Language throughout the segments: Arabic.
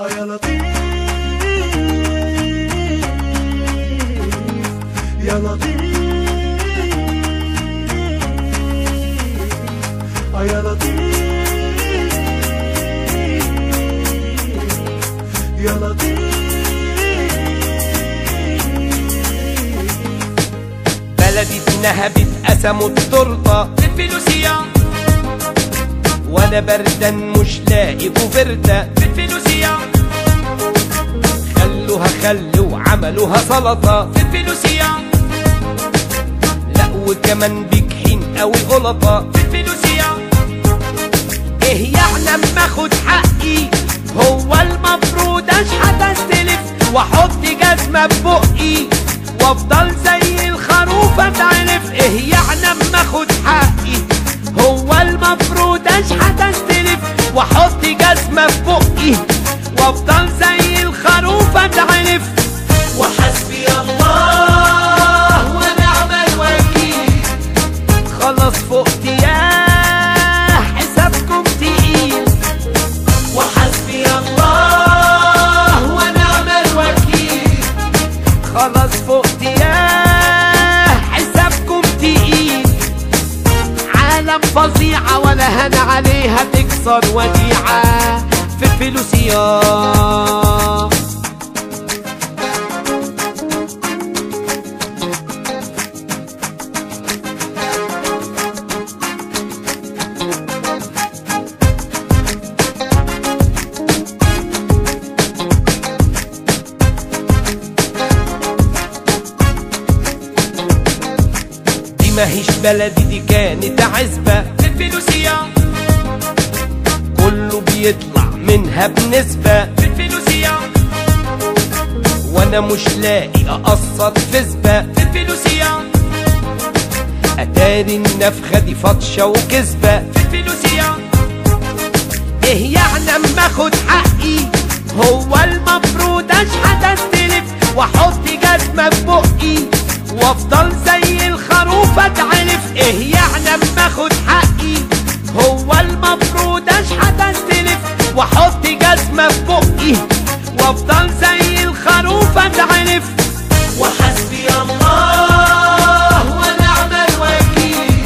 يا لطيف يا لطيف يا لطيف يا لطيف. بلدي اتنهبت قسموا التورته بالفلوسية، وانا بردان مش لاقي كوفرته بالفلوسية. خلوا عملوها سلطه بالفلوسية، لا وكمان بجحين قوي غلطه بالفلوسية. ايه يعني اما اخد حقي؟ هو المفروض اشحت استلف واحط جزمه ببقي وافضل زي الخروف اتعرف؟ ايه يعني اما اخد حقي؟ هو المفروض اشحت استلف واحط جزمه ببقي وافضل زي الخروف اتعرف؟ وحسبي الله ونعم الوكيل. خلاص فقت يا حسابكم تقيل. وحسبي الله ونعم الوكيل. خلاص فقت يا حسابكم تقيل. عالم فظيعة ولا هنا عليها تكسر وديعة في الفلوسية. ماهيش بلدي، دي كانت عزبة في الفلوسية. كله بيطلع منها بنسبة في الفلوسية، وانا مش لاقي اقسط فزبة في الفلوسية. اتاري النفخة دي فطشة وكذبة في الفلوسية. ايه يعني اما اخد حقي؟ هو المفروض اشحت استلف واحط جزمة ببقي وافضل زي الخروف اتعرف؟ ايه يعني اما اخد حقي؟ هو المفروض اشحت استلف واحط جزمه ببقي وافضل زي الخروف اتعرف؟ وحسبي الله ونعم الوكيل.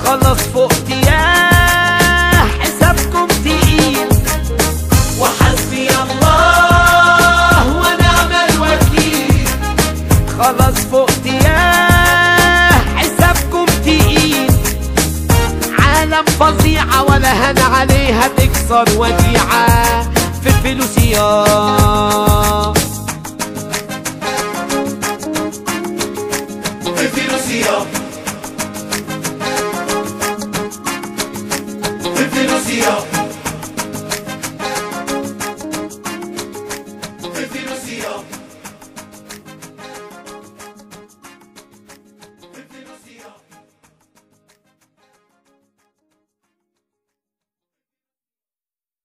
خلاص فقت يا حسابكم تقيل. وحسبي الله ونعم الوكيل. خلاص فقت يا حسابكم تقيل. عالم فظيعة ولا هنا عليها تكسر وديعة في الفلوسية. الفلوسية